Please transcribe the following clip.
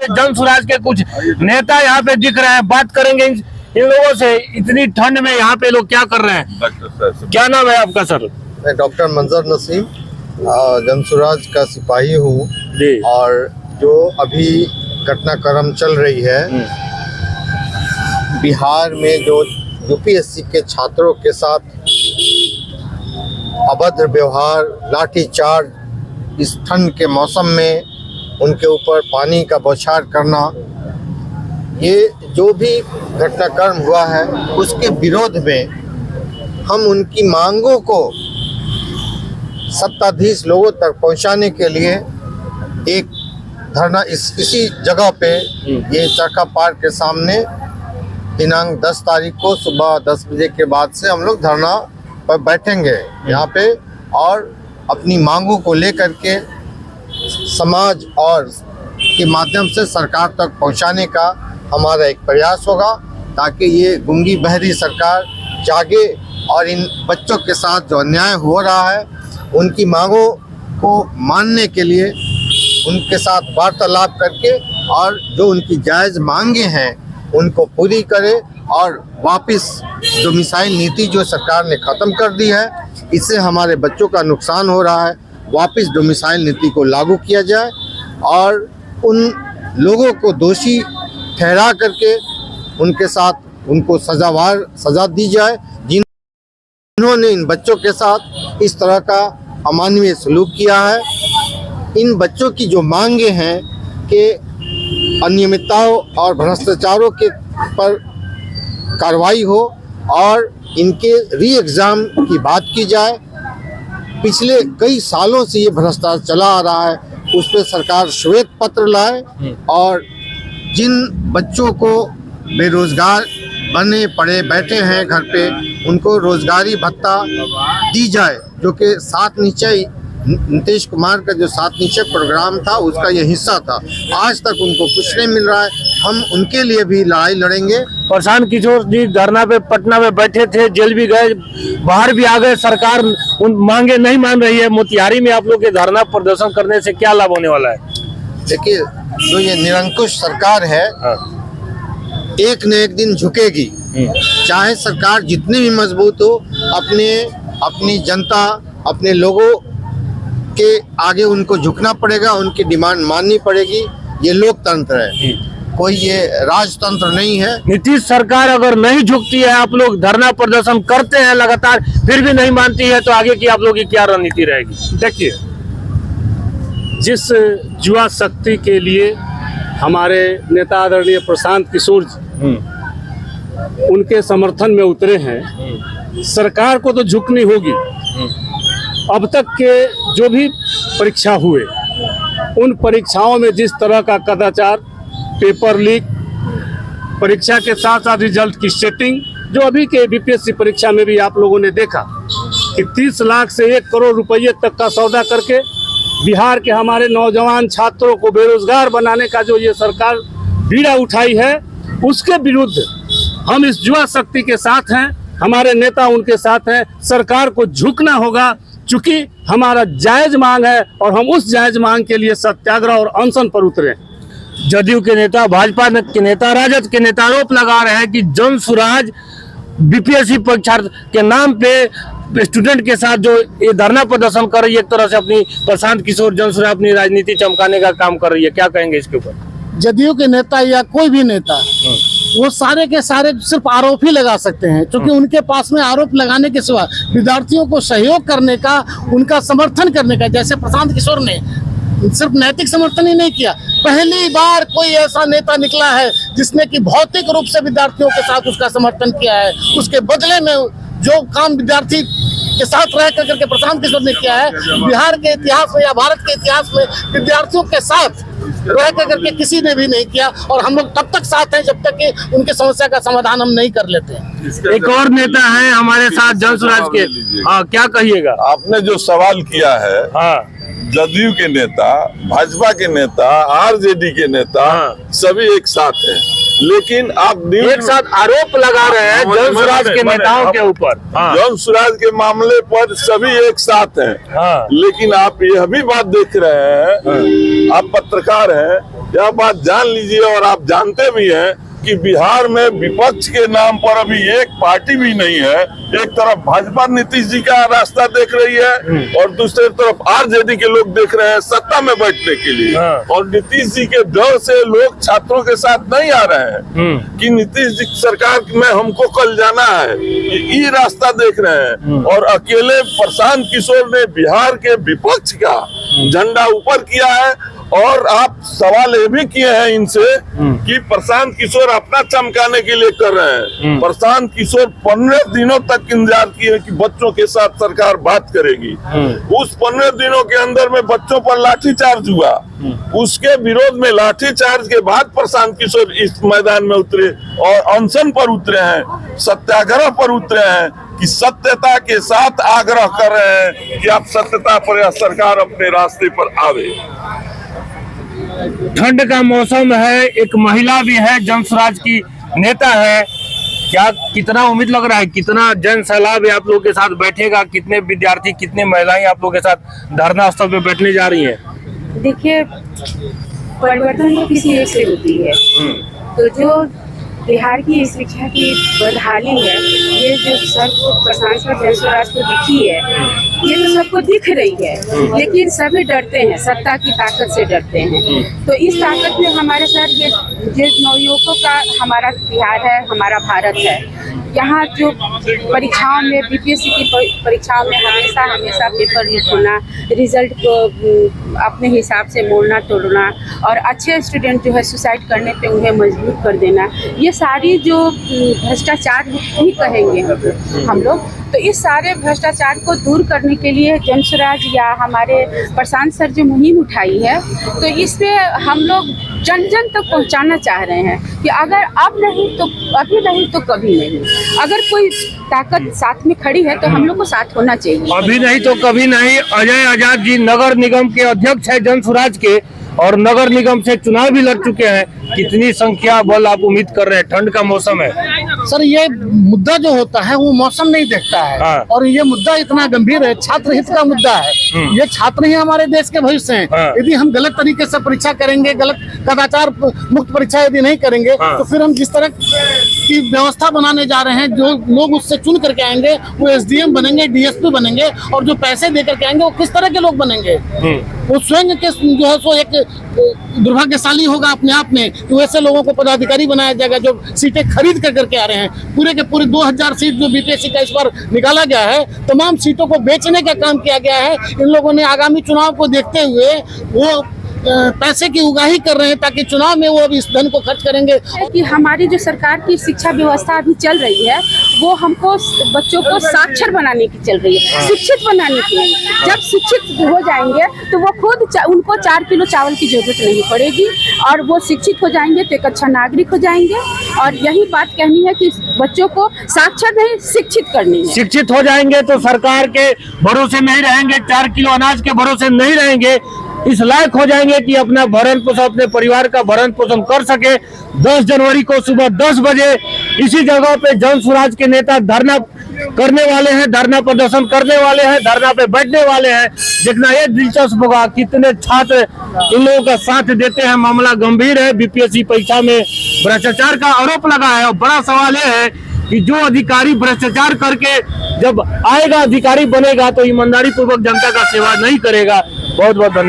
पे जन स्वराज के कुछ नेता यहाँ पे दिख रहे हैं, बात करेंगे इन लोगों से। इतनी ठंड में यहाँ पे लोग क्या कर रहे हैं? क्या नाम है आपका सर? मैं डॉक्टर मंजर नसीम जन स्वराज का सिपाही हूँ जी। और जो अभी घटनाक्रम चल रही है बिहार में, जो यूपीएससी के छात्रों के साथ अभद्र व्यवहार, लाठीचार्ज, इस ठंड के मौसम में उनके ऊपर पानी का बौछार करना, ये जो भी घटनाक्रम हुआ है उसके विरोध में हम उनकी मांगों को सत्ताधीश लोगों तक पहुंचाने के लिए एक धरना इसी जगह पे, ये चरखा पार्क के सामने दिनांक 10 तारीख को सुबह 10 बजे के बाद से हम लोग धरना पर बैठेंगे यहाँ पे, और अपनी मांगों को लेकर के समाज और के माध्यम से सरकार तक पहुँचाने का हमारा एक प्रयास होगा, ताकि ये गूंगी बहरी सरकार जागे और इन बच्चों के साथ जो अन्याय हो रहा है उनकी मांगों को मानने के लिए उनके साथ वार्तालाप करके और जो उनकी जायज़ मांगे हैं उनको पूरी करे, और वापस डोमिसाइल नीति जो सरकार ने ख़त्म कर दी है, इससे हमारे बच्चों का नुकसान हो रहा है, वापस डोमिसाइल नीति को लागू किया जाए और उन लोगों को दोषी ठहरा करके उनके साथ उनको सज़ा दी जाए जिन्होंने इन बच्चों के साथ इस तरह का अमानवीय सलूक किया है। इन बच्चों की जो मांगे हैं कि अनियमितताओं और भ्रष्टाचारों के पर कार्रवाई हो और इनके री एग्ज़ाम की बात की जाए। पिछले कई सालों से ये भ्रष्टाचार चला आ रहा है, उस पर सरकार श्वेत पत्र लाए और जिन बच्चों को बेरोजगार बने पड़े बैठे हैं घर पे, उनको रोजगारी भत्ता दी जाए, जो कि 7 निश्चय नीतीश कुमार का जो 7 निश्चय प्रोग्राम था उसका ये हिस्सा था। आज तक उनको कुछ नहीं मिल रहा है, हम उनके लिए भी लड़ाई लड़ेंगे। प्रशांत किशोर जी धरना पे पटना में बैठे थे, जेल भी गए, बाहर भी आ गए, सरकार उन मांगे नहीं मान रही है। मोतिहारी में आप लोग के धरना प्रदर्शन करने से क्या लाभ होने वाला है? देखिए, जो ये निरंकुश सरकार है एक न एक दिन झुकेगी, चाहे सरकार जितनी भी मजबूत हो, अपनी जनता, अपने लोगों के आगे उनको झुकना पड़ेगा, उनकी डिमांड माननी पड़ेगी। ये लोकतंत्र है, कोई ये राजतंत्र नहीं है। नीतीश सरकार अगर नहीं झुकती है, आप लोग धरना प्रदर्शन करते हैं लगातार, फिर भी नहीं मानती है, तो आगे की आप लोगों की क्या रणनीति रहेगी? देखिए, जिस युवा शक्ति के लिए हमारे नेता आदरणीय प्रशांत किशोर जी उनके समर्थन में उतरे हैं, सरकार को तो झुकनी होगी। अब तक के जो भी परीक्षा हुए, उन परीक्षाओं में जिस तरह का कदाचार, पेपर लीक, परीक्षा के साथ साथ रिजल्ट की सेटिंग, जो अभी के बीपीएससी परीक्षा में भी आप लोगों ने देखा कि 30 लाख से 1 करोड़ रुपये तक का सौदा करके बिहार के हमारे नौजवान छात्रों को बेरोजगार बनाने का जो ये सरकार बीड़ा उठाई है, उसके विरुद्ध हम इस युवा शक्ति के साथ हैं, हमारे नेता उनके साथ हैं। सरकार को झुकना होगा, चूंकि हमारा जायज मांग है और हम उस जायज मांग के लिए सत्याग्रह और अनशन पर उतरे। जदयू के नेता, भाजपा के नेता, राजद के नेता आरोप लगा रहे हैं कि जन स्वराज बीपीएससी परीक्षा के नाम पे स्टूडेंट के साथ जो ये धरना प्रदर्शन कर रही है, एक तरह से अपनी प्रशांत किशोर जन स्वराज अपनी राजनीति चमकाने का काम कर रही है। क्या कहेंगे इसके ऊपर? जदयू के नेता या कोई भी नेता, वो सारे के सारे सिर्फ आरोप ही लगा सकते हैं, क्योंकि उनके पास में आरोप लगाने के सिवा विद्यार्थियों को सहयोग करने का, उनका समर्थन करने का, जैसे प्रशांत किशोर ने सिर्फ नैतिक समर्थन ही नहीं किया, पहली बार कोई ऐसा नेता निकला है जिसने कि भौतिक रूप से विद्यार्थियों के साथ उसका समर्थन किया है। उसके बदले में जो काम विद्यार्थी के साथ रह करके प्रशांत किशोर ने किया है, बिहार के इतिहास में या भारत के इतिहास में विद्यार्थियों के साथ रह करके किसी ने भी नहीं किया। और हम लोग तब तक साथ हैं जब तक कि उनकी समस्या का समाधान हम नहीं कर लेते हैं। एक और नेता है हमारे साथ जन स्वराज के, हाँ, क्या कहिएगा? आपने जो सवाल किया है, हाँ, जदयू के नेता, भाजपा के नेता, आरजेडी के नेता, सभी एक साथ हैं, लेकिन आप एक साथ आरोप लगा रहे हैं जन स्वराज के नेताओं के ऊपर। जन स्वराज के मामले पर सभी एक साथ हैं, लेकिन आप यह भी बात देख रहे हैं, आप पत्रकार हैं, यह बात जान लीजिए। और आप जानते भी हैं कि बिहार में विपक्ष के नाम पर अभी एक पार्टी भी नहीं है। एक तरफ भाजपा नीतीश जी का रास्ता देख रही है और दूसरी तरफ आरजेडी के लोग देख रहे हैं सत्ता में बैठने के लिए। और नीतीश जी के डर से लोग छात्रों के साथ नहीं आ रहे हैं कि नीतीश जी सरकार में हमको कल जाना है, ये रास्ता देख रहे हैं। और अकेले प्रशांत किशोर ने बिहार के विपक्ष का झंडा ऊपर किया है। और आप सवाल ये भी किए हैं इनसे कि प्रशांत किशोर अपना चमकाने के लिए कर रहे हैं। प्रशांत किशोर 15 दिनों तक इंतजार किए कि बच्चों के साथ सरकार बात करेगी। उस 15 दिनों के अंदर में बच्चों पर लाठीचार्ज हुआ। उसके विरोध में लाठीचार्ज के बाद प्रशांत किशोर इस मैदान में उतरे और अनशन पर उतरे हैं, सत्याग्रह पर उतरे हैं कि सत्यता के साथ आग्रह कर रहे हैं कि आप सत्यता पर या सरकार अपने रास्ते पर आवे। ठंड का मौसम है, एक महिला भी है, जन स्वराज की नेता है। क्या कितना उम्मीद लग रहा है, कितना जन सैलाब आप लोगों के साथ बैठेगा, कितने विद्यार्थी कितने महिलाएं आप लोगों के साथ धरना स्थल पे बैठने जा रही हैं? देखिए, परिवर्तन तो किसी एक से होती है। तो जो बिहार की शिक्षा की बदहाली है, ये जो सबको प्रशांत सर जन स्वराज को दिखी है, ये तो सबको दिख रही है। लेकिन सभी डरते हैं, सत्ता की ताकत से डरते हैं। तो इस ताकत में हमारे सर ये नवयुवकों का हमारा बिहार है, हमारा भारत है। यहाँ जो परीक्षाओं में बीपीएससी की परीक्षाओं में हमेशा पेपर लीक होना, रिजल्ट को अपने हिसाब से मोड़ना तोड़ना और अच्छे स्टूडेंट जो है सुसाइड करने पे उन्हें मजबूर कर देना, ये सारी जो भ्रष्टाचार ही कहेंगे हम लोग। तो इस सारे भ्रष्टाचार को दूर करने के लिए जन स्वराज या हमारे प्रशांत सर जो मुहिम उठाई है, तो इसमें हम लोग जन जन तक पहुंचाना चाह रहे हैं कि अगर अब नहीं तो अभी नहीं तो कभी नहीं। अगर कोई ताकत साथ में खड़ी है तो हम लोग को साथ होना चाहिए। अभी नहीं तो कभी नहीं। अजय आजाद जी नगर निगम के अध्यक्ष है जन स्वराज के और नगर निगम से चुनाव भी लड़ चुके हैं। कितनी संख्या बल आप उम्मीद कर रहे हैं? ठंड का मौसम है सर, ये मुद्दा जो होता है वो मौसम नहीं देखता है। और ये मुद्दा इतना गंभीर है, छात्र हित का मुद्दा है। ये छात्र ही हमारे देश के भविष्य हैं। यदि हम गलत तरीके से परीक्षा करेंगे, गलत कदाचार मुक्त परीक्षा यदि नहीं करेंगे, तो फिर हम जिस तरह की व्यवस्था बनाने जा रहे हैं, जो लोग उससे चुन करके आएंगे वो एसडीएम बनेंगे, डीएसपी बनेंगे, और जो पैसे दे करके आएंगे वो किस तरह के लोग बनेंगे? वो स्वयं के जो है सो एक दुर्भाग्यशाली होगा अपने आप में कि वैसे लोगों को पदाधिकारी बनाया जाएगा जो सीटें खरीद कर करके आ रहे हैं। पूरे के पूरे 2000 सीट जो बीपीएससी का इस बार निकाला गया है, तमाम सीटों को बेचने का काम किया गया है। इन लोगों ने आगामी चुनाव को देखते हुए वो पैसे की उगाही कर रहे हैं ताकि चुनाव में वो अभी इस धन को खर्च करेंगे। कि हमारी जो सरकार की शिक्षा व्यवस्था अभी चल रही है वो हमको बच्चों को साक्षर बनाने की चल रही है, शिक्षित बनाने की नहीं। जब शिक्षित हो जाएंगे तो वो खुद उनको 4 किलो चावल की जरूरत नहीं पड़ेगी और वो शिक्षित हो जाएंगे तो एक अच्छा नागरिक हो जाएंगे। और यही बात कहनी है कि बच्चों को साक्षर नहीं शिक्षित करनी है। शिक्षित हो जाएंगे तो सरकार के भरोसे नहीं रहेंगे, 4 किलो अनाज के भरोसे नहीं रहेंगे, इस लायक हो जाएंगे कि अपना भरण पोषण, अपने परिवार का भरण पोषण कर सके। 10 जनवरी को सुबह 10 बजे इसी जगह पे जन स्वराज के नेता धरना करने वाले हैं, धरना प्रदर्शन करने वाले हैं, धरना पे बैठने वाले हैं। देखना ये दिलचस्प होगा कितने छात्र इन लोगों का साथ देते हैं। मामला गंभीर है, बीपीएससी परीक्षा में भ्रष्टाचार का आरोप लगा है और बड़ा सवाल यह है कि जो अधिकारी भ्रष्टाचार करके जब आएगा, अधिकारी बनेगा, तो ईमानदारी पूर्वक जनता का सेवा नहीं करेगा। बहुत बहुत धन्यवाद।